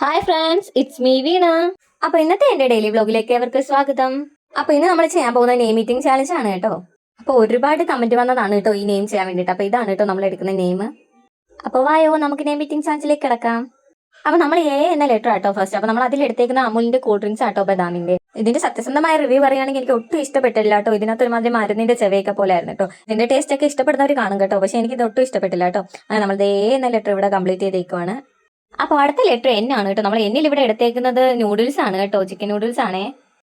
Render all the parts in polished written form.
Hi friends, it's me വീണ. അപ്പൊ ഇന്നത്തെ എന്റെ ഡെയിലി വ്ലോഗിലേക്ക് അവർക്ക് സ്വാഗതം. അപ്പൊ ഇന്ന് നമ്മൾ ചെയ്യാൻ പോകുന്ന നെയിം മീറ്റിംഗ് ചാലഞ്ച് ആണ് കേട്ടോ. അപ്പൊ ഒരുപാട് കമന്റ് വന്നതാണ് കേട്ടോ ഈ നെയിം ചെയ്യാൻ വേണ്ടിട്ട്. അപ്പൊ ഇതാണ് കേട്ടോ നമ്മൾ എടുക്കുന്ന നെയിം. അപ്പൊ വായോ നമുക്ക് നെയിം മീറ്റിംഗ് ചാലഞ്ചിലേക്ക് കിടക്കാം. അപ്പൊ നമ്മൾ എ എന്ന ലെറ്റർ ആട്ടോ ഫസ്റ്റ്. അപ്പൊ നമ്മൾ അതിൽ എടുത്തേക്കുന്ന അമൂലിന്റെ കൂൾ ഡ്രിങ്ക്സ് ആട്ടോ ബദാമിന്റെ. ഇതിന്റെ സത്യസന്ധമായ റിവ്യൂ പറയുകയാണെങ്കിൽ എനിക്ക് ഒട്ടും ഇഷ്ടപ്പെട്ടില്ല കേട്ടോ. ഇതിനകത്ത് ഒരുമാതിരി മരുന്നിന്റെ ചെവയൊക്കെ പോലെ ആയിരുന്നു കേട്ടോ. ഇതിന്റെ ടേസ്റ്റ് ഒക്കെ ഇഷ്ടപ്പെടുന്നവർ കാണും കേട്ടോ, പക്ഷെ എനിക്ക് ഇത് ഒട്ടും ഇഷ്ടപ്പെട്ടില്ല കേട്ടോ. അങ്ങനെ നമ്മൾ എ എന്ന ലെറ്റർ ഇവിടെ കംപ്ലീറ്റ് ചെയ്തേക്കുവാണ്. അപ്പൊ അടുത്ത ലെറ്റർ എൻ ആണ് കേട്ടോ. നമ്മൾ എന്നിൽ ഇവിടെ എടുത്തേക്കുന്നത് നൂഡിൽസ് ആണ് കേട്ടോ, ചിക്കൻ നൂഡിൽസ് ആണേ.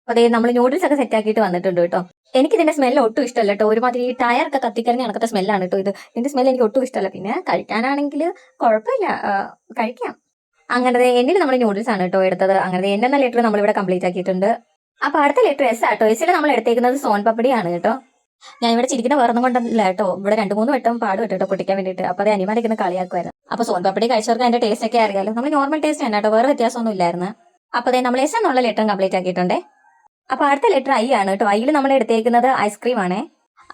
അതെ, നമ്മൾ നൂഡിൽസ് ഒക്കെ സെറ്റ് ആക്കിയിട്ട് വന്നിട്ടുണ്ട് കേട്ടോ. എനിക്ക് ഇതിന്റെ സ്മെല്ല് ഒട്ടും ഇഷ്ടമല്ല കേട്ടോ. ഒരുമാതിരി ഈ ടയർ ഒക്കെ കത്തിക്കറിഞ്ഞ കണക്കത്തെ സ്മെല്ലാണ് കേട്ടോ ഇത്. ഇതിന്റെ സ്മെല്ല് എനിക്ക് ഒട്ടും ഇഷ്ടമല്ല. പിന്നെ കഴിക്കാനാണെങ്കിൽ കുഴപ്പമില്ല, കഴിക്കാം. അങ്ങനെ എന്നിൽ നമ്മൾ നൂഡിൽസ് ആണ് കേട്ടോ എടുത്തത്. അങ്ങനെ എൻ എന്ന ലെറ്റർ നമ്മൾ ഇവിടെ കംപ്ലീറ്റ് ആക്കിയിട്ടുണ്ട്. അപ്പൊ അടുത്ത ലെറ്റർ എസ് ആട്ടോ. എസ്സിൽ നമ്മൾ എടുത്തേക്കുന്നത് സോൻ പപ്പടി ആണ് കേട്ടോ. ഞാൻ ഇവിടെ ചിരിക്കുന്ന വേറൊന്നും കൊണ്ടല്ല കേട്ടോ. ഇവിടെ 2-3 വട്ടം പാട് കേട്ടോ പൊട്ടിക്കാൻ വേണ്ടിയിട്ട്. അപ്പൊ അത് അനിമാരിക്കുന്ന കളിയാക്കുമായിരുന്നു. അപ്പൊ സോൻ പപ്പടി കഴിച്ചവർക്ക് അതിന്റെ ടേസ്റ്റ് ഒക്കെ അറിയാലോ. നമ്മൾ നോർമൽ ടേസ്റ്റ് ആണ് കേട്ടോ, വേറെ വ്യത്യാസമൊന്നും ഇല്ലായിരുന്നു. അപ്പൊ അതെ നമ്മൾ എസ് എന്നുള്ള ലെറ്റർ കംപ്ലീറ്റ് ആക്കിയിട്ടുണ്ടേ. അപ്പൊ അടുത്ത ലെറ്റർ ഐ ആണ് കേട്ടോ. ഐയിൽ നമ്മൾ എടുത്തേക്കുന്നത് ഐസ്ക്രീം ആണേ.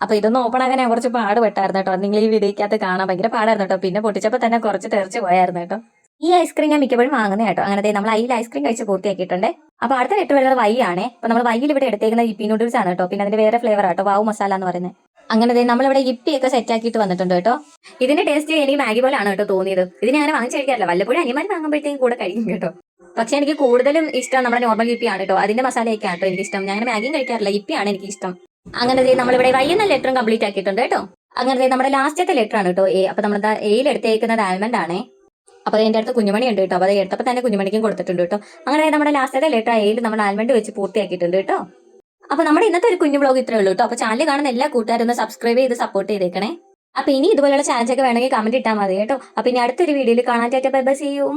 അപ്പൊ ഇതൊന്നും ഓപ്പൺ ആക്കാൻ ഞാൻ കുറച്ച് പാട് പെട്ടായിരുന്നു കേട്ടോ. നിങ്ങൾ ഈ വീഡിയോക്കകത്ത് കാണാൻ ഭയങ്കര പാടായിരുന്നു കേട്ടോ. പിന്നെ പൊട്ടിച്ചപ്പോൾ തന്നെ കുറച്ച് തെറിച്ച് പോയായിരുന്നു കേട്ടോ. ഈ ഐസ്ക്രീം ഞാൻ മിക്കപ്പോഴും വാങ്ങുന്നത് കേട്ടോ. അങ്ങനെ നമ്മൾ ഐയിൽ ഐസ്ക്രീം കഴിച്ച് പൂർത്തിയാക്കിയിട്ടുണ്ട്. അപ്പൊ അടുത്ത ലെറ്റർ വരുന്നത് വൈ ആണേ. അപ്പൊ നമ്മൾ വൈയിൽ ഇവിടെ എടുത്തേക്കുന്നത് ഇപ്പി നൂഡിൽസ് ആണ് കേട്ടോ. പിന്നെ അതിന്റെ വേറെ ഫ്ലേവർ ആട്ടോ, വാവ് മസാല എന്ന് പറയുന്നത്. അങ്ങനെ നമ്മളിവിടെ ഇപ്പി ഒക്കെ സെറ്റ് ആക്കിയിട്ട് വന്നിട്ടുണ്ട് കേട്ടോ. ഇതിന്റെ ടേസ്റ്റ് എനിക്ക് മാഗി പോലെ ആണ് കേട്ടോ തോന്നിയത്. ഇതിന് അങ്ങനെ വാങ്ങിച്ച് കഴിക്കാറില്ല, വല്ലപ്പോഴും അനിയന്മാർ വാങ്ങുമ്പോഴത്തേക്കും കൂടെ കഴിക്കും കേട്ടോ. പക്ഷെ എനിക്ക് കൂടുതലും ഇഷ്ടം നമ്മുടെ നോർമൽ ഇപ്പി ആണ് കേട്ടോ. അതിന്റെ മസാലയൊക്കെ ആട്ടോ എനിക്ക് ഇഷ്ടം. ഞാൻ മാഗിയും കഴിക്കാറില്ല, ഇപ്പിയാണ് എനിക്ക് ഇഷ്ടം. അങ്ങനെ നമ്മളിവിടെ വൈ എന്ന ലെറ്ററും കംപ്ലീറ്റ് ആക്കിയിട്ടുണ്ട് കേട്ടോ. അങ്ങനെ നമ്മുടെ ലാസ്റ്റത്തെ ലെറ്റർ ആണ് കേട്ടോ എ. അപ്പൊ നമ്മുടെ എയിൽ എടുത്തേക്കുന്നത് ആൽമണ്ട് ആണേ. അപ്പൊ എന്റെ അടുത്ത് കുഞ്ഞുമണി ഉണ്ട് കേട്ടോ. അപ്പൊ അത് എടുത്തപ്പോൾ തന്നെ കുഞ്ഞുമണിക്കും കൊടുത്തിട്ടുണ്ട് കേട്ടോ. അങ്ങനെ നമ്മുടെ ലാസ്റ്റത്തെ ലെറ്റർ എയിൽ നമ്മൾ ആൽമണ്ട് വെച്ച് പൂർത്തിയാക്കിയിട്ടുണ്ട് കേട്ടോ. അപ്പൊ നമ്മുടെ ഇന്നത്തെ ഒരു കുഞ്ഞു ബ്ലോഗ് ഇത്രേ ഉള്ളൂ കേട്ടോ. അപ്പൊ ചാനൽ കാണുന്ന എല്ലാ കൂട്ടുകാരും ഒന്ന് സബ്സ്ക്രൈബ് ചെയ്ത് സപ്പോർട്ട് ചെയ്തേക്കണേ. അപ്പൊ ഇനി ഇതുപോലെയുള്ള ചാലഞ്ച് ഒക്കെ വേണമെങ്കിൽ കമന്റ് ഇട്ടാൽ മതി കേട്ടോ. അപ്പൊ ഇനി അടുത്തൊരു വീഡിയോയിൽ കാണാൻ. Tata bye bye, see U.